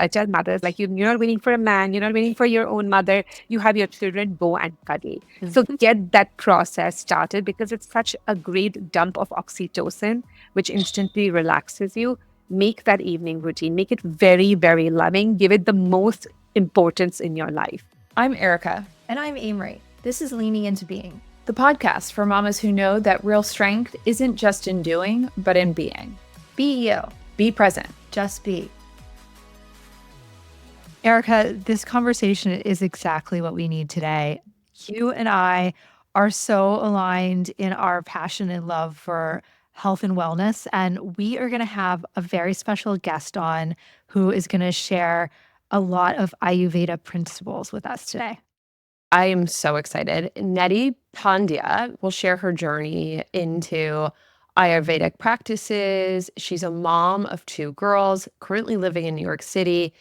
I tell mothers, like, you're not waiting for a man, you're not waiting for your own mother. You have your children, go and cuddle. So get that process started because it's such a great dump of oxytocin, which instantly relaxes you. Make that evening routine, make it very, very loving. Give it the most importance in your life. I'm Erica. And I'm Amory. This is Leaning Into Being, The podcast for mamas who know that real strength isn't just in doing, but in being. Be you. Be present. Just be. Erica, this conversation is exactly what we need today. You and I are so aligned in our passion and love for health and wellness, and we are going to have a very special guest on who is going to share a lot of Ayurveda principles with us today. I am so excited. Nidhi Pandya will share her journey into Ayurvedic practices. She's a mom of 2 girls, currently living in New York City.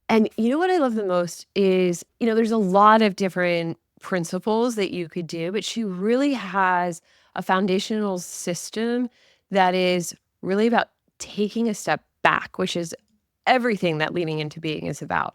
And you know what I love the most is, there's a lot of different principles that you could do, but she really has a foundational system that is really about taking a step back, which is everything that Leaning Into Being is about.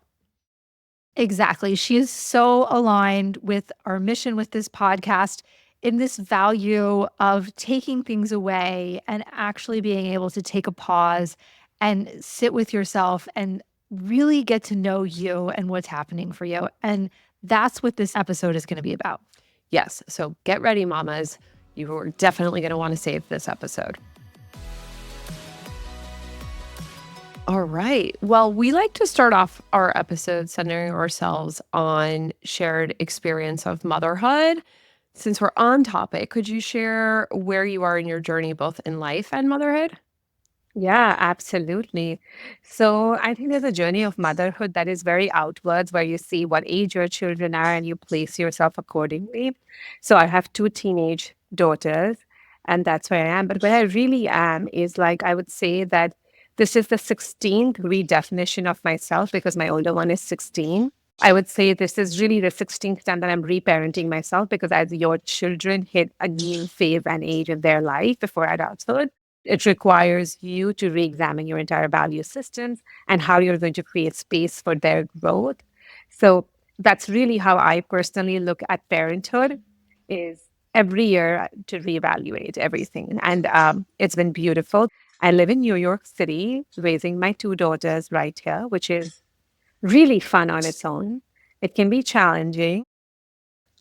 Exactly. She is so aligned with our mission with this podcast in this value of taking things away and actually being able to take a pause and sit with yourself and really get to know you and what's happening for you. And that's what this episode is going to be about. Yes. So get ready, mamas. You are definitely going to want to save this episode. All right. Well, we like to start off our episodes centering ourselves on shared experience of motherhood. Since we're on topic, could you share where you are in your journey, both in life and motherhood? Yeah, absolutely. So I think there's a journey of motherhood that is very outwards, where you see what age your children are and you place yourself accordingly. So I have 2 teenage daughters, and that's where I am. But where I really am is, like, I would say that this is the 16th redefinition of myself because my older one is 16. I would say this is really the 16th time that I'm reparenting myself because as your children hit a new phase and age in their life before adulthood, it requires you to re-examine your entire value systems and how you're going to create space for their growth. So that's really how I personally look at parenthood, is every year to reevaluate everything. And it's been beautiful. I live in New York City, raising my 2 daughters right here, which is really fun on its own. It can be challenging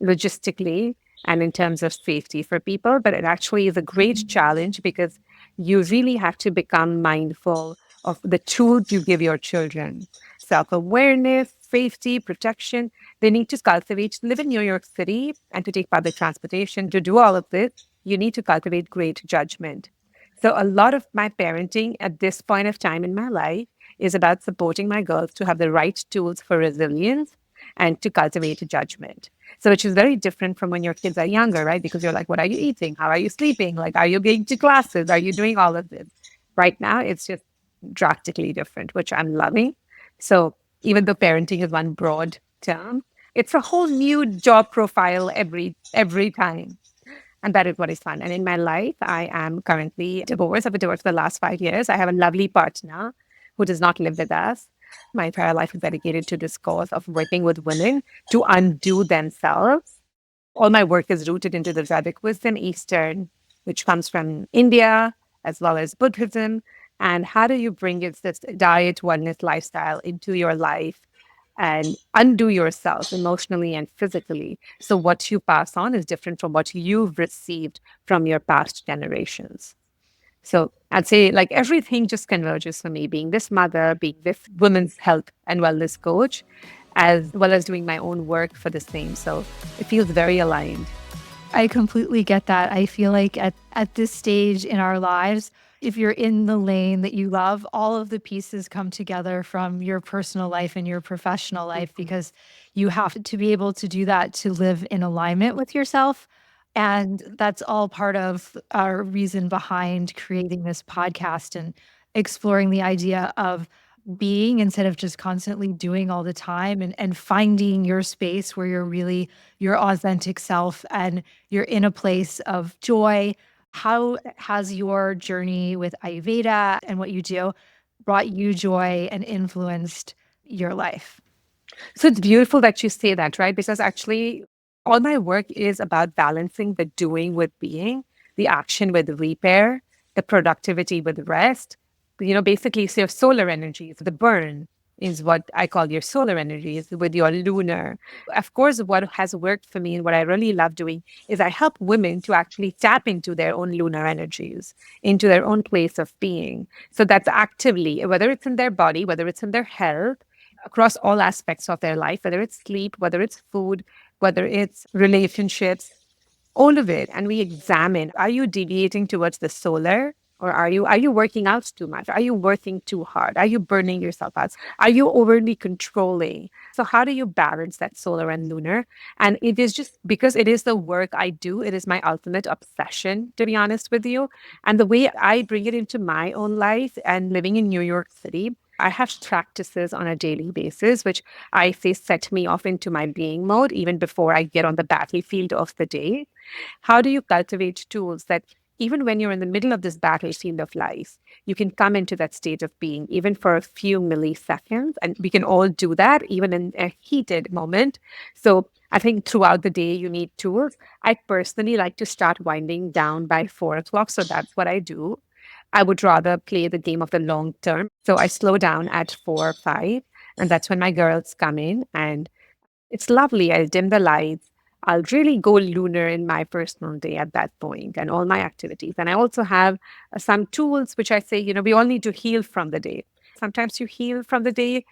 logistically and in terms of safety for people, but it actually is a great challenge because you really have to become mindful of the tools you give your children. Self-awareness, safety, protection. They need to cultivate, live in New York City and to take public transportation. To do all of this, you need to cultivate great judgment. So a lot of my parenting at this point of time in my life is about supporting my girls to have the right tools for resilience and to cultivate a judgment. So which is very different from when your kids are younger, right? Because you're like, what are you eating? How are you sleeping? Like, are you going to classes? Are you doing all of this? Right now, it's just drastically different, which I'm loving. So even though parenting is one broad term, it's a whole new job profile every time. And that is what is fun. And in my life, I am currently divorced. I've been divorced for the last 5 years. I have a lovely partner who does not live with us. My entire life is dedicated to this cause of working with women to undo themselves. All my work is rooted into the Vedic wisdom, Eastern, which comes from India, as well as Buddhism. And how do you bring this diet, wellness lifestyle into your life and undo yourself emotionally and physically? So what you pass on is different from what you've received from your past generations. So I'd say, like, everything just converges for me, being this mother, being this women's health and wellness coach, as well as doing my own work for the same. So it feels very aligned. I completely get that. I feel like at this stage in our lives, if you're in the lane that you love, all of the pieces come together from your personal life and your professional life because you have to be able to do that to live in alignment with yourself. And that's all part of our reason behind creating this podcast and exploring the idea of being instead of just constantly doing all the time and finding your space where you're really your authentic self and you're in a place of joy. How has your journey with Ayurveda and what you do brought you joy and influenced your life? So it's beautiful that you say that, right? Because actually, all my work is about balancing the doing with being, the action with repair, the productivity with rest. Basically, so your solar energies, the burn is what I call your solar energies with your lunar. Of course, what has worked for me and what I really love doing is I help women to actually tap into their own lunar energies, into their own place of being. So that's actively, whether it's in their body, whether it's in their health, across all aspects of their life, whether it's sleep, whether it's food, whether it's relationships, all of it. And we examine, are you deviating towards the solar, or are you working out too much? Are you working too hard? Are you burning yourself out? Are you overly controlling? So how do you balance that solar and lunar? And it is just because it is the work I do, it is my ultimate obsession, to be honest with you. And the way I bring it into my own life and living in New York City, I have practices on a daily basis, which I say set me off into my being mode even before I get on the battlefield of the day. How do you cultivate tools that even when you're in the middle of this battlefield of life, you can come into that state of being, even for a few milliseconds? And we can all do that, even in a heated moment. So I think throughout the day, you need tools. I personally like to start winding down by 4 o'clock. So that's what I do. I would rather play the game of the long term. So I slow down at 4 or 5, and that's when my girls come in, and it's lovely. I'll dim the lights. I'll really go lunar in my personal day at that point and all my activities. And I also have some tools which I say, we all need to heal from the day. Sometimes you heal from the day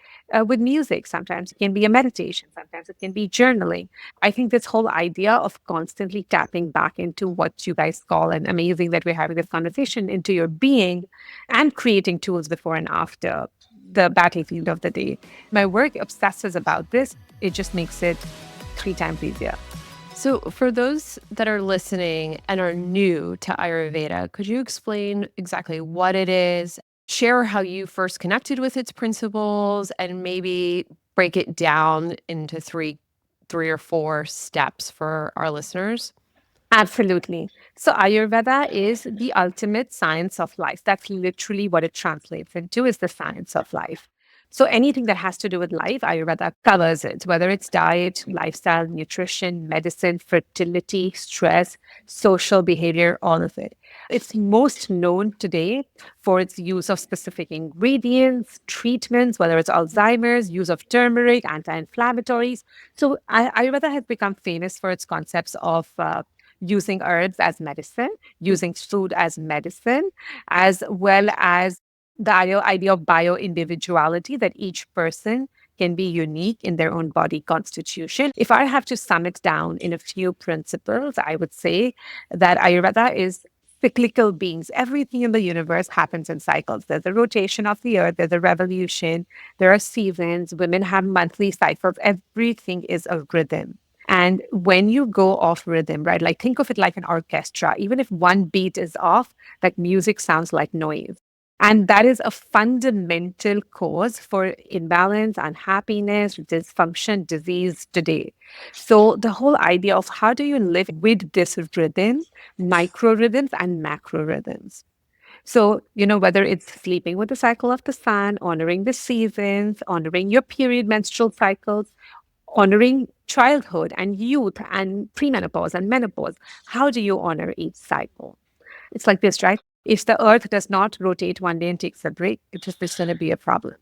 with music. Sometimes it can be a meditation. Sometimes it can be journaling. I think this whole idea of constantly tapping back into what you guys call, and amazing that we're having this conversation, into your being and creating tools before and after the battlefield of the day. My work obsesses about this. It just makes it 3 times easier. So, for those that are listening and are new to Ayurveda, could you explain exactly what it is? Share how you first connected with its principles, and maybe break it down into three or four steps for our listeners. Absolutely. So Ayurveda is the ultimate science of life. That's literally what it translates into, is the science of life. So anything that has to do with life, Ayurveda covers it, whether it's diet, lifestyle, nutrition, medicine, fertility, stress, social behavior, all of it. It's most known today for its use of specific ingredients, treatments, whether it's Alzheimer's, use of turmeric, anti-inflammatories. So Ayurveda has become famous for its concepts of using herbs as medicine, using food as medicine, as well as the idea of bio individuality, that each person can be unique in their own body constitution. If I have to sum it down in a few principles, I would say that Ayurveda is cyclical beings. Everything in the universe happens in cycles. There's a rotation of the earth, there's a revolution, there are seasons, women have monthly cycles. Everything is a rhythm. And when you go off rhythm, right, like think of it like an orchestra. Even if one beat is off, like music sounds like noise. And that is a fundamental cause for imbalance, unhappiness, dysfunction, disease today. So the whole idea of how do you live with this rhythm, micro rhythms and macro rhythms. So, whether it's sleeping with the cycle of the sun, honoring the seasons, honoring your period menstrual cycles, honoring childhood and youth and premenopause and menopause. How do you honor each cycle? It's like this, right? If the earth does not rotate one day and takes a break, it's just going to be a problem.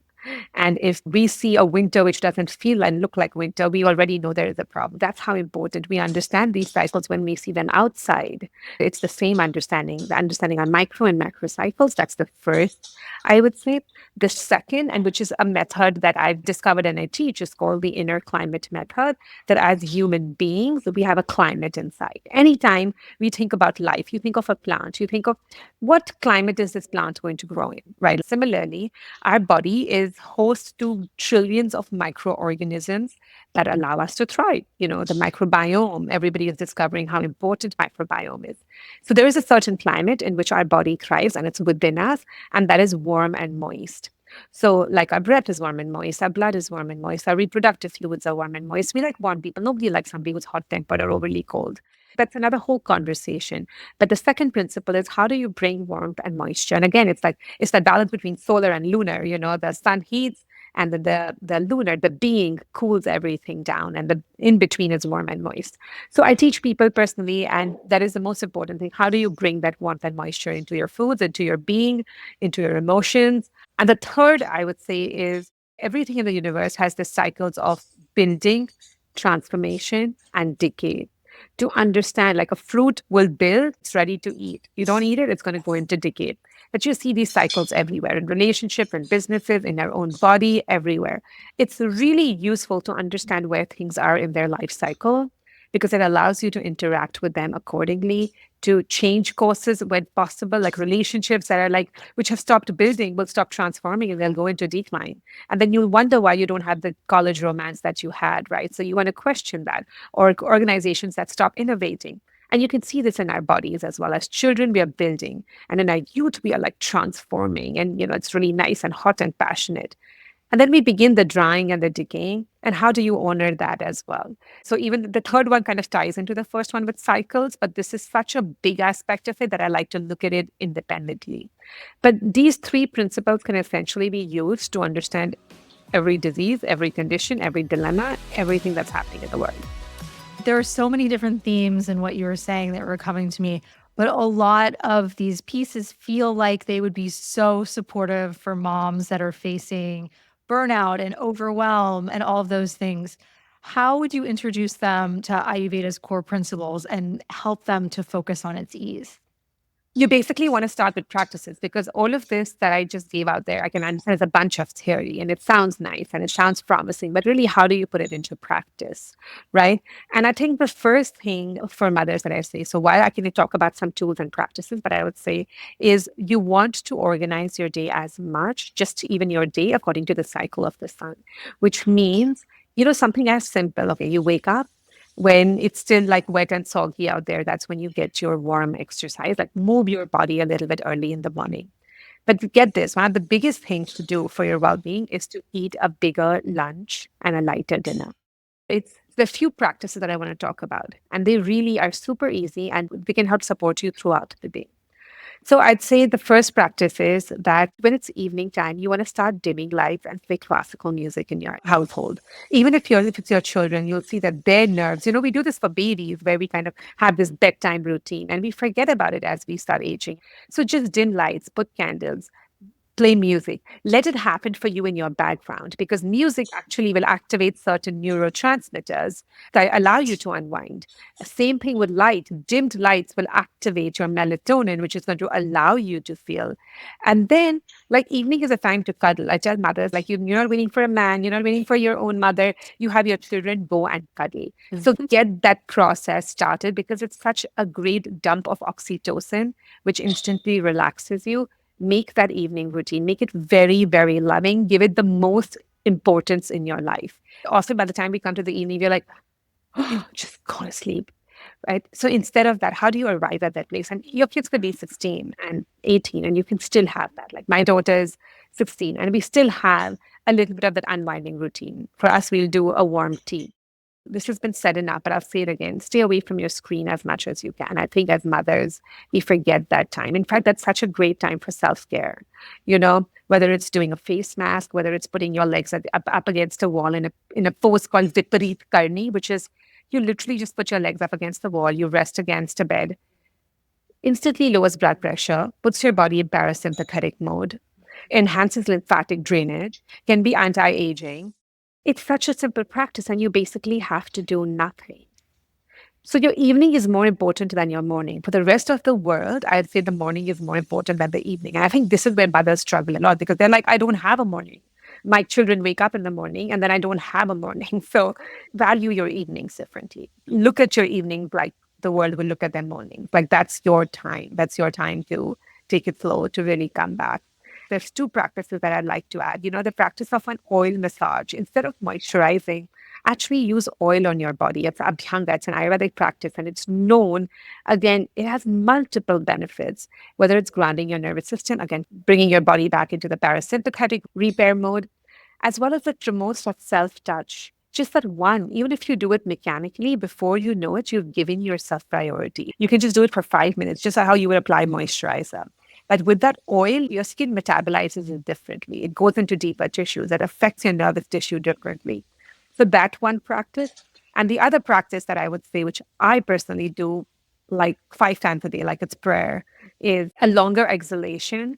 And if we see a winter which doesn't feel and look like winter, we already know there is a problem. That's how important we understand these cycles when we see them outside. It's the same understanding, the understanding on micro and macro cycles. That's the first, I would say. The second, and which is a method that I've discovered and I teach, is called the inner climate method, that as human beings, we have a climate inside. Anytime we think about life, you think of a plant, you think of what climate is this plant going to grow in, right? Similarly, our body is host to trillions of microorganisms that allow us to thrive. The microbiome, everybody is discovering how important microbiome is. So there is a certain climate in which our body thrives, and it's within us, and that is warm and moist. So like our breath is warm and moist, our blood is warm and moist, our reproductive fluids are warm and moist. We like warm people. Nobody likes somebody who's hot-tempered or overly cold. That's another whole conversation. But the second principle is, how do you bring warmth and moisture? And again, it's that balance between solar and lunar. The sun heats and the lunar, the being, cools everything down, and the in between is warm and moist. So I teach people personally, and that is the most important thing. How do you bring that warmth and moisture into your foods, into your being, into your emotions? And the third, I would say, is everything in the universe has the cycles of building, transformation, and decay. To understand, like a fruit will build, it's ready to eat. You don't eat it, it's going to go into decay. But you see these cycles everywhere in relationships, in businesses, in our own body, everywhere. It's really useful to understand where things are in their life cycle because it allows you to interact with them accordingly, to change courses when possible, like relationships that are like, which have stopped building will stop transforming and they'll go into decline. And then you'll wonder why you don't have the college romance that you had, right? So you want to question that, or organizations that stop innovating. And you can see this in our bodies as well. As children, we are building. And in our youth, we are like transforming. And, it's really nice and hot and passionate. And then we begin the drying and the decaying. And how do you honor that as well? So even the third one kind of ties into the first one with cycles, but this is such a big aspect of it that I like to look at it independently. But these three principles can essentially be used to understand every disease, every condition, every dilemma, everything that's happening in the world. There are so many different themes in what you were saying that were coming to me, but a lot of these pieces feel like they would be so supportive for moms that are facing burnout and overwhelm and all of those things. How would you introduce them to Ayurveda's core principles and help them to focus on its ease? You basically want to start with practices because all of this that I just gave out there, I can understand as a bunch of theory and it sounds nice and it sounds promising, but really, how do you put it into practice? Right. And I think the first thing for mothers that I say, so while I can talk about some tools and practices, but I would say is you want to organize your day as much, just even your day according to the cycle of the sun, which means, something as simple. Okay, you wake up when it's still like wet and soggy out there, that's when you get your warm exercise, like move your body a little bit early in the morning. But get this, one of the biggest things to do for your well-being is to eat a bigger lunch and a lighter dinner. It's the few practices that I want to talk about, and they really are super easy and they can help support you throughout the day. So I'd say the first practice is that when it's evening time, you want to start dimming lights and play classical music in your household. Even if it's your children, you'll see that their nerves, we do this for babies where we kind of have this bedtime routine and we forget about it as we start aging. So just dim lights, put candles, play music. Let it happen for you in your background because music actually will activate certain neurotransmitters that allow you to unwind. Same thing with light. Dimmed lights will activate your melatonin, which is going to allow you to feel. And then, like, evening is a time to cuddle. I tell mothers, like, you're not waiting for a man, you're not waiting for your own mother. You have your children go and cuddle. So get that process started because it's such a great dump of oxytocin, which instantly relaxes you. Make that evening routine, make it very, very loving, give it the most importance in your life. Also, by the time we come to the evening, you're like, oh, just go to sleep, right? So instead of that, how do you arrive at that place? And your kids could be 16 and 18, and you can still have that. Like my daughter is 16, and we still have a little bit of that unwinding routine. For us, we'll do a warm tea. This has been said enough, but I'll say it again. Stay away from your screen as much as you can. I think as mothers, we forget that time. In fact, that's such a great time for self-care. Whether it's doing a face mask, whether it's putting your legs up against a wall in a pose called Viparit Karni, which is you literally just put your legs up against the wall, you rest against a bed, instantly lowers blood pressure, puts your body in parasympathetic mode, enhances lymphatic drainage, can be anti-aging. It's such a simple practice, and you basically have to do nothing. So your evening is more important than your morning. For the rest of the world, I'd say the morning is more important than the evening. And I think this is where mothers struggle a lot because they're like, I don't have a morning. My children wake up in the morning and then I don't have a morning. So value your evenings differently. Look at your evenings like the world will look at their mornings. Like that's your time. That's your time to take it slow, to really come back. There's two practices that I'd like to add. The practice of an oil massage. Instead of moisturizing, actually use oil on your body. It's Abhyanga, it's an Ayurvedic practice, and it's known, again, it has multiple benefits, whether it's grounding your nervous system, again, bringing your body back into the parasympathetic repair mode, as well as it promotes that self-touch. Just that one, even if you do it mechanically, before you know it, you've given yourself priority. You can just do it for 5 minutes, just how you would apply moisturizer. But with that oil, your skin metabolizes it differently. It goes into deeper tissues that affects your nervous tissue differently. So that one practice. And the other practice that I would say, which I personally do like 5 times a day, like it's prayer, is a longer exhalation.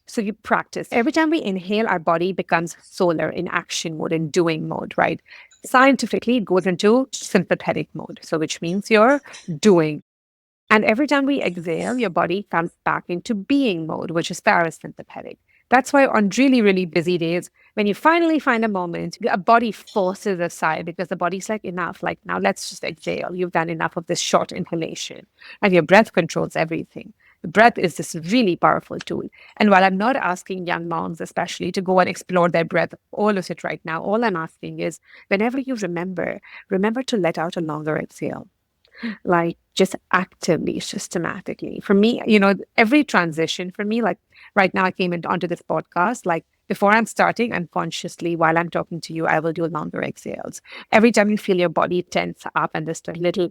So you practice. Every time we inhale, our body becomes solar in action mode, in doing mode, right? Scientifically, it goes into sympathetic mode. So which means you're doing. And every time we exhale, your body comes back into being mode, which is parasympathetic. That's why on really, really busy days, when you finally find a moment, your body forces aside because the body's like, enough, like now let's just exhale. You've done enough of this short inhalation. And your breath controls everything. The breath is this really powerful tool. And while I'm not asking young moms, especially, to go and explore their breath, all of it right now, all I'm asking is whenever you remember to let out a longer exhale, like just actively, systematically. For me, every transition for me, like right now I came onto this podcast, like before I'm starting, unconsciously, while I'm talking to you, I will do longer exhales. Every time you feel your body tense up and there's a little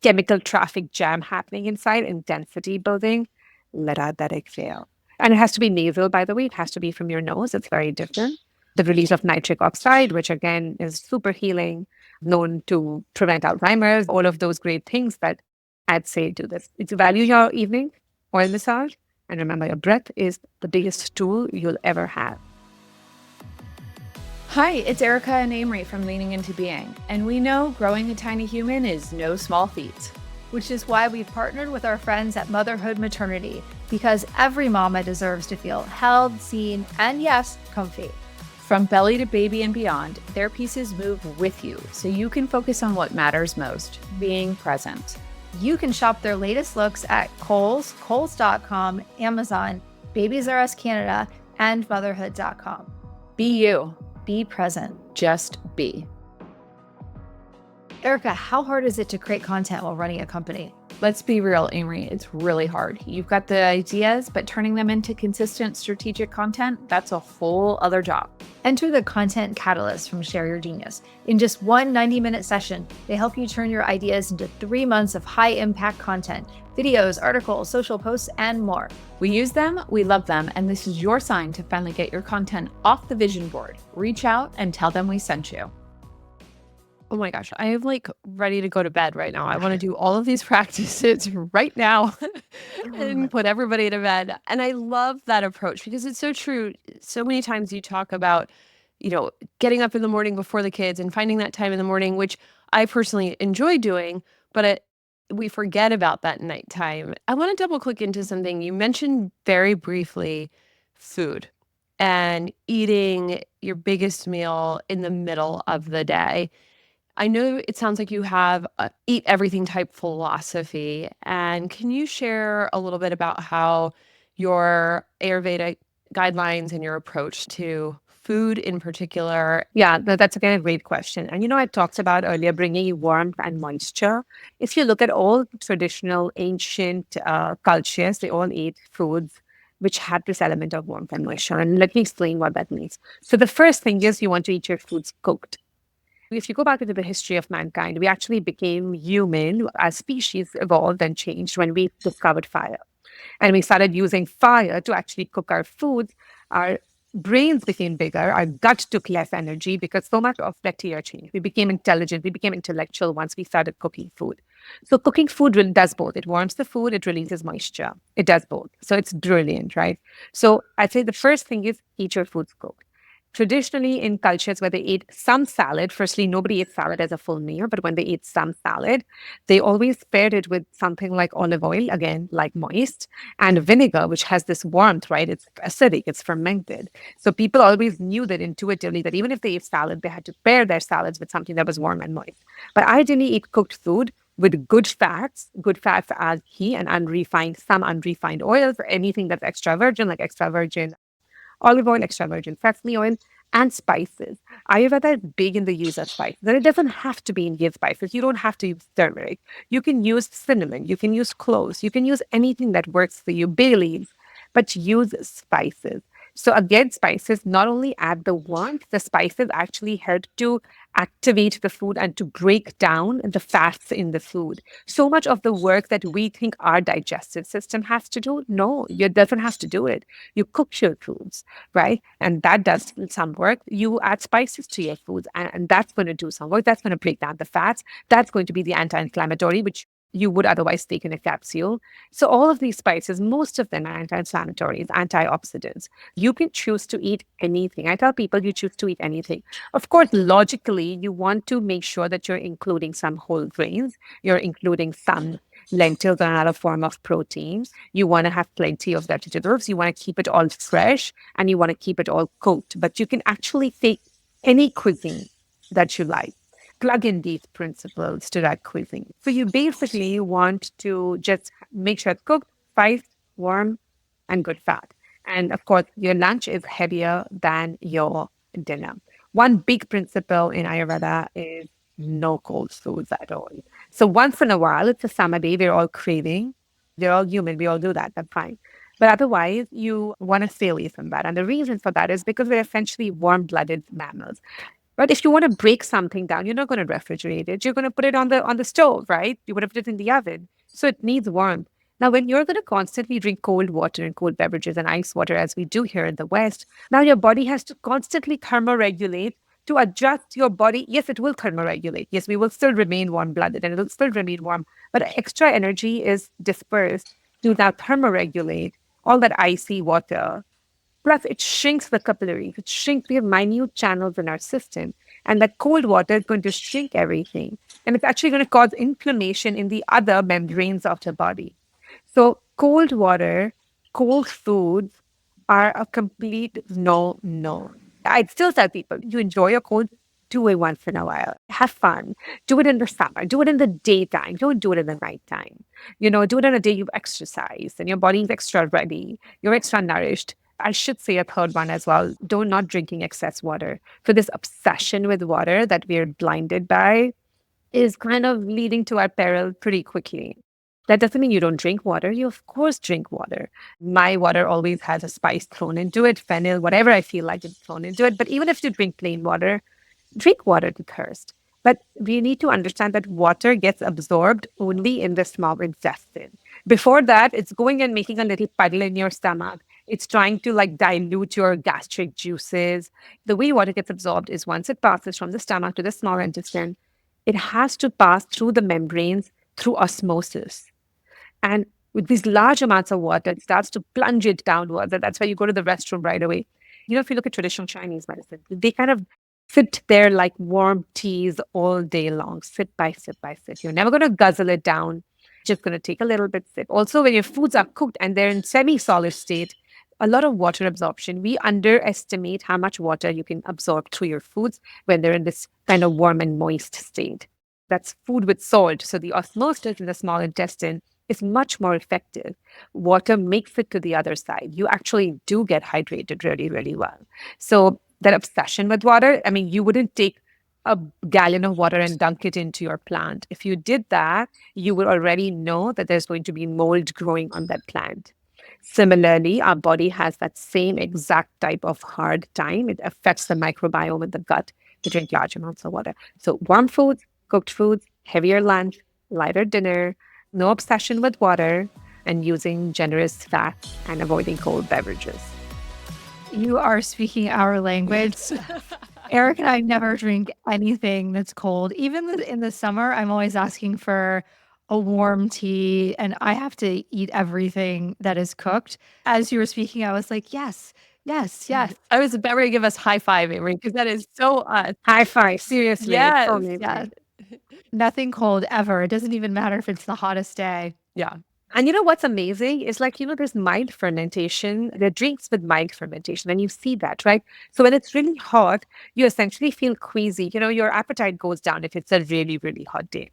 chemical traffic jam happening inside, intensity building, let out that exhale. And it has to be nasal, by the way. It has to be from your nose. It's very different. The release of nitric oxide, which again is super healing, known to prevent Alzheimer's, all of those great things that I'd say do this. It's value your evening oil massage. And remember, your breath is the biggest tool you'll ever have. Hi, it's Erica and Amory from Leaning Into Being, and we know growing a tiny human is no small feat. Which is why we've partnered with our friends at Motherhood Maternity, because every mama deserves to feel held, seen, and yes, comfy. From belly to baby and beyond, their pieces move with you so you can focus on what matters most, being present. You can shop their latest looks at Kohl's, Kohls.com, Amazon, Babies R Us Canada, and Motherhood.com. Be you. Be present. Just be. Erica, how hard is it to create content while running a company? Let's be real, Amory, it's really hard. You've got the ideas, but turning them into consistent strategic content, that's a whole other job. Enter the Content Catalyst from Share Your Genius. In just one 90-minute session, they help you turn your ideas into 3 months of high-impact content, videos, articles, social posts, and more. We use them, we love them, and this is your sign to finally get your content off the vision board. Reach out and tell them we sent you. Oh my gosh, I am like ready to go to bed right now. I want to do all of these practices right now and put everybody to bed. And I love that approach because it's so true. So many times you talk about, getting up in the morning before the kids and finding that time in the morning, which I personally enjoy doing, but we forget about that nighttime. I want to double click into something you mentioned very briefly, food and eating your biggest meal in the middle of the day. I know it sounds like you have a eat everything type philosophy. And can you share a little bit about how your Ayurvedic guidelines and your approach to food in particular? Yeah, that's again a great question. And I talked about earlier bringing you warmth and moisture. If you look at all traditional ancient cultures, they all ate foods which had this element of warmth and moisture. And let me explain what that means. So the first thing is you want to eat your foods cooked. If you go back into the history of mankind, we actually became human as species, evolved and changed when we discovered fire. And we started using fire to actually cook our foods. Our brains became bigger. Our gut took less energy because so much of bacteria changed. We became intelligent. We became intellectual once we started cooking food. So cooking food really does both. It warms the food. It releases moisture. It does both. So it's brilliant, right? So I'd say the first thing is eat your foods cooked. Traditionally, in cultures where they ate some salad, firstly, nobody ate salad as a full meal, but when they ate some salad, they always paired it with something like olive oil, again, like moist, and vinegar, which has this warmth, right? It's acidic, it's fermented. So people always knew that intuitively that even if they ate salad, they had to pair their salads with something that was warm and moist. But ideally, eat cooked food with good fats as ghee and some unrefined oils, or anything that's extra virgin, like extra virgin olive oil, extra virgin sesame oil, and spices. Ayurveda is big in the use of spices. And it doesn't have to be Indian spices. You don't have to use turmeric. You can use cinnamon. You can use cloves. You can use anything that works for you, bay leaves, but use spices. So again, spices not only add the warmth, the spices actually help to activate the food and to break down the fats in the food. So much of the work that we think our digestive system has to do, no, it doesn't have to do it. You cook your foods, right? And that does some work. You add spices to your foods, and that's going to do some work. That's going to break down the fats. That's going to be the anti-inflammatory, which you would otherwise take in a capsule. So all of these spices, most of them are anti-inflammatories, antioxidants. You can choose to eat anything. I tell people you choose to eat anything. Of course, logically, you want to make sure that you're including some whole grains, you're including some lentils or another form of protein. You want to have plenty of vegetables. You want to keep it all fresh and you want to keep it all cooked. But you can actually take any cuisine that you like, plug in these principles to that cuisine. So you basically want to just make sure it's cooked, spiced, warm, and good fat. And of course, your lunch is heavier than your dinner. One big principle in Ayurveda is no cold foods at all. So once in a while, it's a summer day, we're all craving. We're all human, we all do that, that's fine. But otherwise, you want to stay away from that. And the reason for that is because we're essentially warm blooded mammals. But if you want to break something down, you're not going to refrigerate it. You're going to put it on the stove, right? You would have put it in the oven. So it needs warmth. Now, when you're going to constantly drink cold water and cold beverages and ice water, as we do here in the West, now your body has to constantly thermoregulate to adjust your body. Yes, it will thermoregulate. Yes, we will still remain warm blooded and it'll still remain warm. But extra energy is dispersed to now thermoregulate all that icy water. Plus, it shrinks the capillaries. It shrinks. We have minute channels in our system. And that cold water is going to shrink everything. And it's actually going to cause inflammation in the other membranes of the body. So, cold water, cold foods are a complete no. I'd still tell people you enjoy a cold, do it once in a while. Have fun. Do it in the summer. Do it in the daytime. Don't do it in the nighttime. Do it on a day you've exercised and your body's extra ready. You're extra nourished. I should say a third one as well. Don't not drinking excess water. So this obsession with water that we're blinded by is kind of leading to our peril pretty quickly. That doesn't mean you don't drink water. You, of course, drink water. My water always has a spice thrown into it, fennel, whatever I feel like it's thrown into it. But even if you drink plain water, drink water to thirst. But we need to understand that water gets absorbed only in the small intestine. Before that, it's going and making a little puddle in your stomach. It's trying to like dilute your gastric juices. The way water gets absorbed is once it passes from the stomach to the small intestine, it has to pass through the membranes through osmosis. And with these large amounts of water, it starts to plunge it downwards. And that's why you go to the restroom right away. If you look at traditional Chinese medicine, they kind of sit there like warm teas all day long, sip by sip by sip. You're never going to guzzle it down, just going to take a little bit sip. Also, when your foods are cooked and they're in semi-solid state, a lot of water absorption. We underestimate how much water you can absorb through your foods when they're in this kind of warm and moist state. That's food with salt. So the osmosis in the small intestine is much more effective. Water makes it to the other side. You actually do get hydrated really, really well. So that obsession with water, I mean, you wouldn't take a gallon of water and dunk it into your plant. If you did that, you would already know that there's going to be mold growing on that plant. Similarly, our body has that same exact type of hard time. It affects the microbiome in the gut to drink large amounts of water. So warm foods, cooked foods, heavier lunch, lighter dinner, no obsession with water, and using generous fats and avoiding cold beverages. You are speaking our language. Eric and I never drink anything that's cold. Even in the summer, I'm always asking for a warm tea, and I have to eat everything that is cooked. As you were speaking, I was like, yes, yes, yes. I was about ready to give us high five, Avery, because that is so us. High five, seriously. Yes, So amazing. Yeah. Nothing cold ever. It doesn't even matter if it's the hottest day. Yeah. And what's amazing is there's mild fermentation. There are drinks with mild fermentation, and you see that, right? So when it's really hot, you essentially feel queasy. Your appetite goes down if it's a really, really hot day.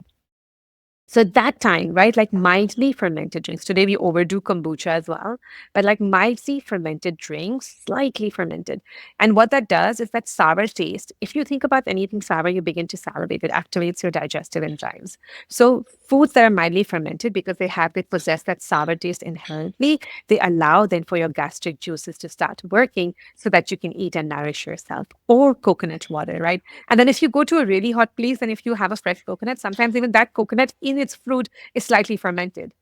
So at that time, right, like mildly fermented drinks. Today we overdo kombucha as well, but like mildly fermented drinks, slightly fermented. And what that does is that sour taste. If you think about anything sour, you begin to salivate. It activates your digestive enzymes. So foods that are mildly fermented, because they possess that sour taste inherently, they allow then for your gastric juices to start working so that you can eat and nourish yourself. Or coconut water, right? And then if you go to a really hot place and if you have a fresh coconut, sometimes even that coconut in its fruit is slightly fermented.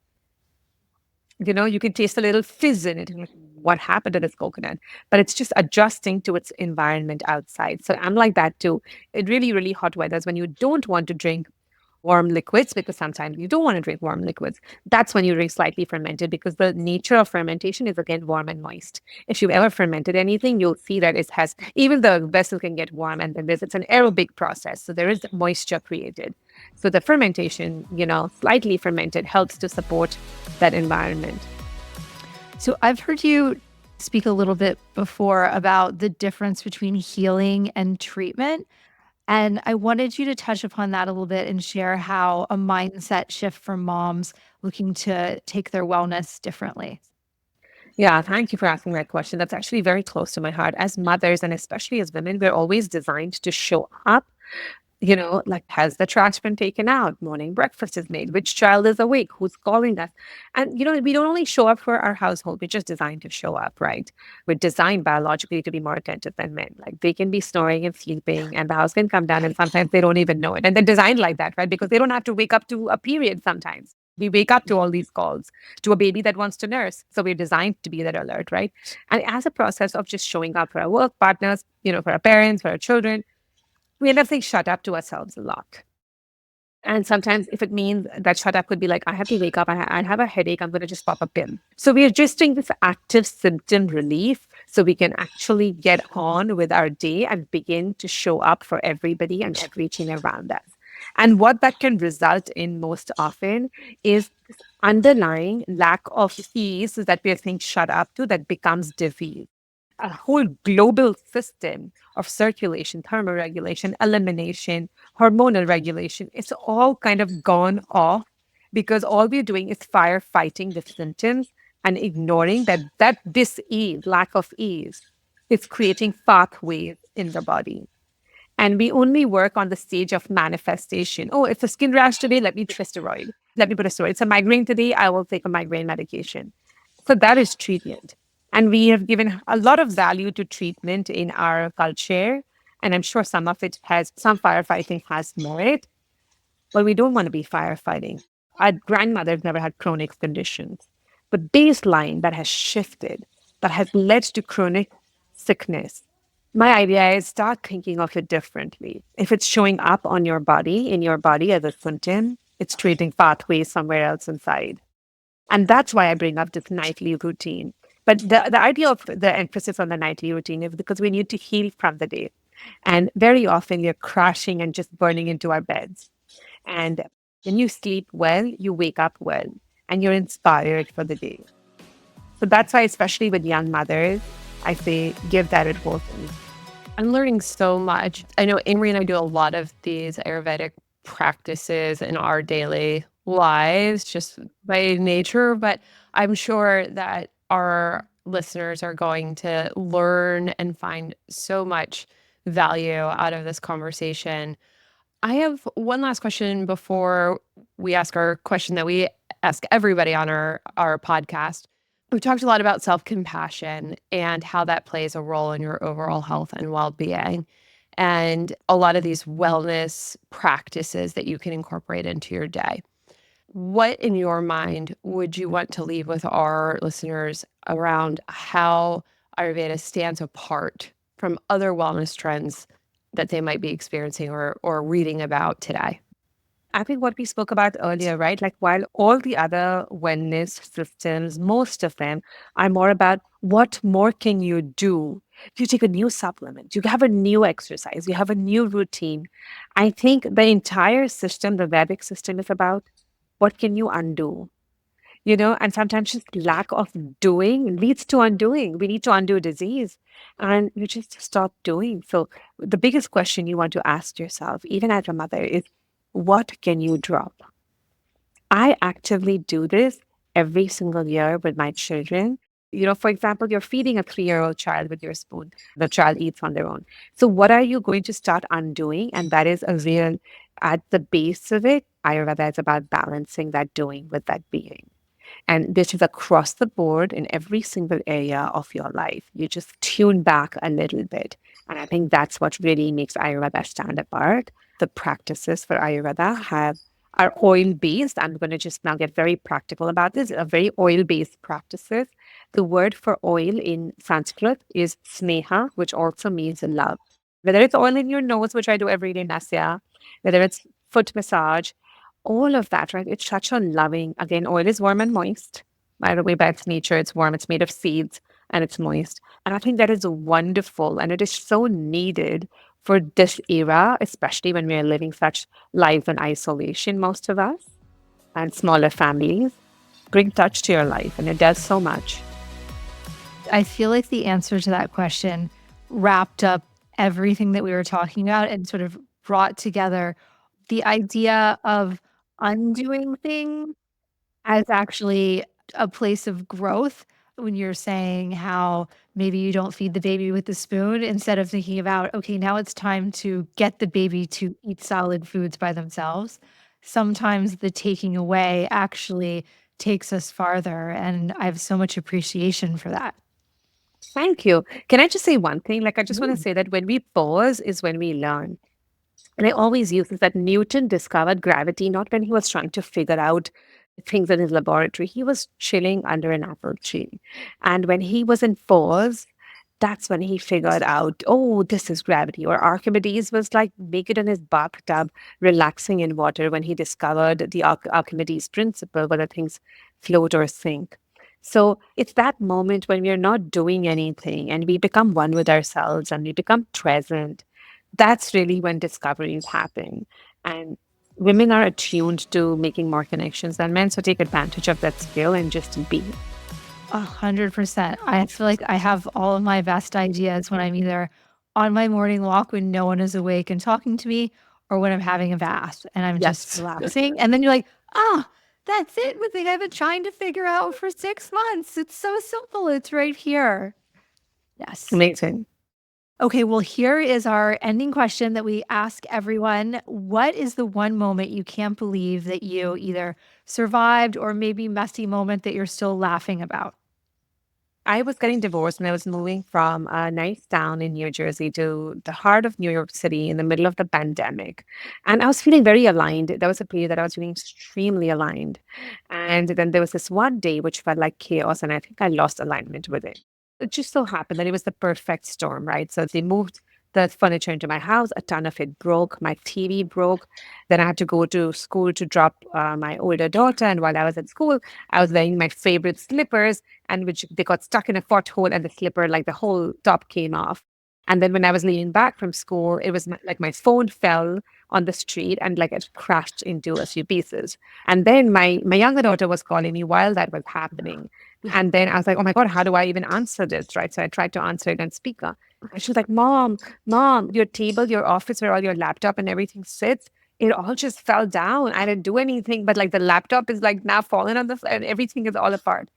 You can taste a little fizz in it. And what happened to this coconut? But it's just adjusting to its environment outside. So I'm like that too. In really, really hot weathers, when you don't want to drink warm liquids, because sometimes you don't want to drink warm liquids, that's when you drink slightly fermented, because the nature of fermentation is again warm and moist. If you've ever fermented anything, you'll see that it has, even the vessel can get warm, and then it's an aerobic process. So there is moisture created. So the fermentation, slightly fermented, helps to support that environment. So I've heard you speak a little bit before about the difference between healing and treatment. And I wanted you to touch upon that a little bit and share how a mindset shift for moms looking to take their wellness differently. Yeah, thank you for asking that question. That's actually very close to my heart. As mothers, and especially as women, we're always designed to show up. Like, has the trash been taken out? Morning breakfast is made. Which child is awake? Who's calling us? And, we don't only show up for our household, we're just designed to show up, right? We're designed biologically to be more attentive than men. Like, they can be snoring and sleeping, and the house can come down, and sometimes they don't even know it. And they're designed like that, right? Because they don't have to wake up to a period sometimes. We wake up to all these calls to a baby that wants to nurse. So we're designed to be that alert, right? And as a process of just showing up for our work partners, for our parents, for our children, we end up saying shut up to ourselves a lot. And sometimes if it means that shut up could be like, I have to wake up, I have a headache, I'm going to just pop a pill. So we are just doing this active symptom relief so we can actually get on with our day and begin to show up for everybody and everything around us. And what that can result in most often is this underlying lack of ease that we are saying shut up to that becomes disease. A whole global system of circulation, thermoregulation, elimination, hormonal regulation. It's all kind of gone off because all we're doing is firefighting the symptoms and ignoring that dis-ease, lack of ease, is creating pathways in the body. And we only work on the stage of manifestation. Oh, it's a skin rash today, let me twist a steroid. Let me put a steroid. It's a migraine today, I will take a migraine medication. So that is treatment. And we have given a lot of value to treatment in our culture. And I'm sure some firefighting has merit, but we don't want to be firefighting. Our grandmothers never had chronic conditions. But baseline that has shifted, that has led to chronic sickness. My idea is start thinking of it differently. If it's showing up on your body, in your body as a symptom, it's treating pathways somewhere else inside. And that's why I bring up this nightly routine. But the idea of the emphasis on the nightly routine is because we need to heal from the day. And very often we're crashing and just burning into our beds. And when you sleep well, you wake up well and you're inspired for the day. So that's why, especially with young mothers, I say give that importance. I'm learning so much. I know Imri and I do a lot of these Ayurvedic practices in our daily lives just by nature, but I'm sure that our listeners are going to learn and find so much value out of this conversation. I have one last question before we ask our question that we ask everybody on our podcast. We've talked a lot about self-compassion and how that plays a role in your overall health and well-being, and a lot of these wellness practices that you can incorporate into your day. What in your mind would you want to leave with our listeners around how Ayurveda stands apart from other wellness trends that they might be experiencing or reading about today? I think what we spoke about earlier, right? Like while all the other wellness systems, most of them are more about what more can you do? You take a new supplement, you have a new exercise, you have a new routine. I think the entire system, the Vedic system, is about what can you undo? And sometimes just lack of doing leads to undoing. We need to undo disease and you just stop doing. So the biggest question you want to ask yourself, even as a mother, is what can you drop? I actively do this every single year with my children. For example, you're feeding a 3-year-old child with your spoon. The child eats on their own. So, what are you going to start undoing? And that is a real, at the base of it, Ayurveda is about balancing that doing with that being. And this is across the board in every single area of your life. You just tune back a little bit. And I think that's what really makes Ayurveda stand apart. The practices for Ayurveda are oil based. I'm going to just now get very practical about this. Are very oil based practices. The word for oil in Sanskrit is sneha, which also means love. Whether it's oil in your nose, which I do every day, Nasya, whether it's foot massage, all of that, right? It's such a loving, again, oil is warm and moist. By the way, by its nature, it's warm, it's made of seeds, and it's moist. And I think that is wonderful. And it is so needed for this era, especially when we are living such lives in isolation, most of us, and smaller families. Bring touch to your life, and it does so much. I feel like the answer to that question wrapped up everything that we were talking about and sort of brought together the idea of undoing things as actually a place of growth. When you're saying how maybe you don't feed the baby with the spoon, instead of thinking about, okay, now it's time to get the baby to eat solid foods by themselves. Sometimes the taking away actually takes us farther. And I have so much appreciation for that. Thank you. Can I just say one thing? Like, I just want to say that when we pause is when we learn. And I always use this that Newton discovered gravity not when he was trying to figure out things in his laboratory. He was chilling under an apple tree. And when he was in pause, that's when he figured out, oh, this is gravity. Or Archimedes was like naked in his bathtub, relaxing in water when he discovered the Archimedes principle, whether things float or sink. So it's that moment when we're not doing anything and we become one with ourselves and we become present. That's really when discoveries happen. And women are attuned to making more connections than men. So take advantage of that skill and just be. 100%. I feel like I have all of my best ideas when I'm either on my morning walk when no one is awake and talking to me, or when I'm having a bath and I'm just Yes. relaxing. And then you're like, that's it. The thing I've been trying to figure out for 6 months. It's so simple. It's right here. Yes. Amazing. Okay, well, here is our ending question that we ask everyone. What is the one moment you can't believe that you either survived, or maybe messy moment that you're still laughing about? I was getting divorced and I was moving from a nice town in New Jersey to the heart of New York City in the middle of the pandemic. And I was feeling very aligned. There was a period that I was feeling extremely aligned. And then there was this one day which felt like chaos, and I think I lost alignment with it. It just so happened that it was the perfect storm, right? So they moved the furniture into my house, a ton of it broke, my TV broke. Then I had to go to school to drop my older daughter. And while I was at school, I was wearing my favorite slippers, and which they got stuck in a pothole, and the slipper, like the whole top came off. And then when I was leaving back from school, it was like my phone fell on the street and like it crashed into a few pieces. And then my younger daughter was calling me while that was happening. And then I was like, oh my God, how do I even answer this? Right. So I tried to answer it on speaker. And she was like, Mom, your table, your office where all your laptop and everything sits, it all just fell down. I didn't do anything, but like the laptop is like now fallen on the floor and everything is all apart.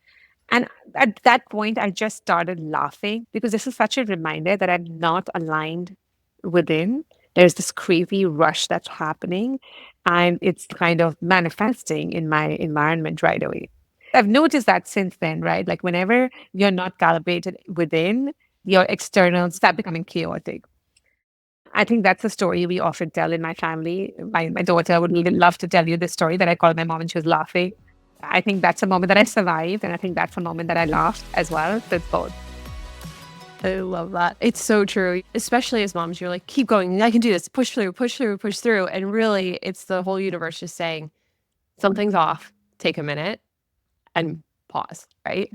And at that point, I just started laughing because this is such a reminder that I'm not aligned within. There's this crazy rush that's happening, and it's kind of manifesting in my environment right away. I've noticed that since then, right? Like whenever you're not calibrated within, your externals start becoming chaotic. I think that's a story we often tell in my family. My daughter would really love to tell you this story that I called my mom and she was laughing. I think that's a moment that I survived, and I think that's a moment that I laughed as well. So it's both. I love that. It's so true. Especially as moms, you're like, keep going. I can do this. Push through, push through, push through. And really, it's the whole universe just saying, something's off. Take a minute and pause, right?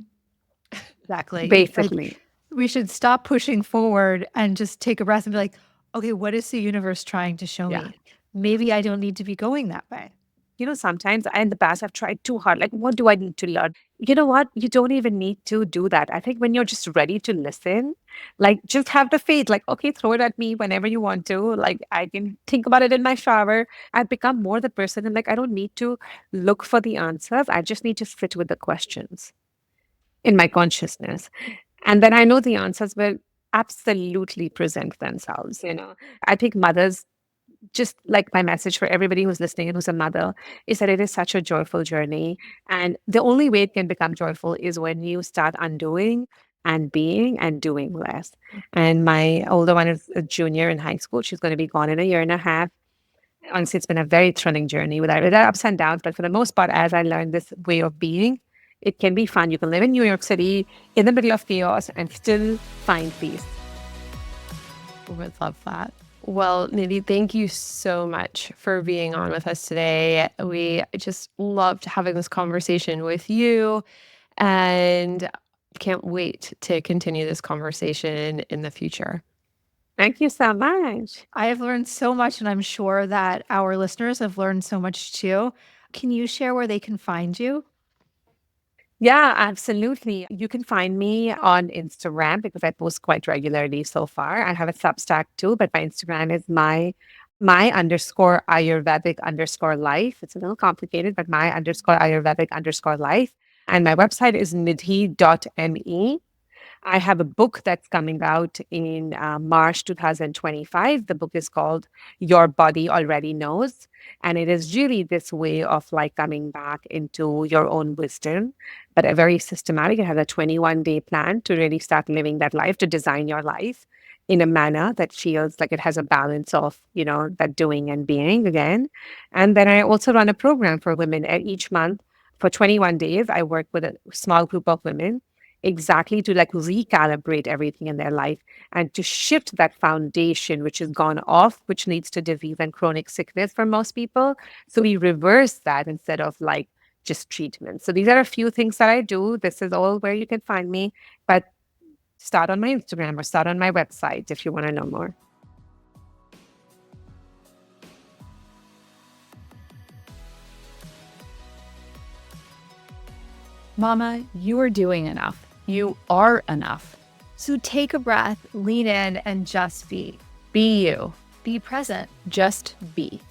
Exactly. Basically. We should stop pushing forward and just take a breath and be like, okay, what is the universe trying to show Yeah. me? Maybe I don't need to be going that way. sometimes in the past I've tried too hard. Like, what do I need to learn? You know what? You don't even need to do that. I think when you're just ready to listen, like, just have the faith, like, okay, throw it at me whenever you want to. Like, I can think about it in my shower. I've become more the person, and like, I don't need to look for the answers. I just need to sit with the questions in my consciousness. And then I know the answers will absolutely present themselves. I think mothers, just like my message for everybody who's listening and who's a mother, is that it is such a joyful journey. And the only way it can become joyful is when you start undoing and being and doing less. And my older one is a junior in high school. She's going to be gone in a year and a half. Honestly, it's been a very thrilling journey with ups and downs. But for the most part, as I learned this way of being, it can be fun. You can live in New York City in the middle of chaos and still find peace. Would love that. Well, Nidhi, thank you so much for being on with us today. We just loved having this conversation with you and can't wait to continue this conversation in the future. Thank you so much. I have learned so much, and I'm sure that our listeners have learned so much too. Can you share where they can find you? Yeah, absolutely. You can find me on Instagram because I post quite regularly so far. I have a Substack too, but my Instagram is my underscore Ayurvedic underscore life. It's a little complicated, but my underscore Ayurvedic underscore life. And my website is nidhi.me. I have a book that's coming out in March 2025. The book is called Your Body Already Knows. And it is really this way of like coming back into your own wisdom, but a very systematic. It has a 21-day plan to really start living that life, to design your life in a manner that feels like it has a balance of, that doing and being again. And then I also run a program for women each month for 21 days. I work with a small group of women exactly to like recalibrate everything in their life and to shift that foundation which has gone off, which leads to disease and chronic sickness for most people. So we reverse that instead of like just treatment. So these are a few things that I do. This is all where you can find me, but start on my Instagram or start on my website if you want to know more. Mama, you are doing enough. You are enough. So take a breath, lean in, and just be. Be you. Be present. Just be.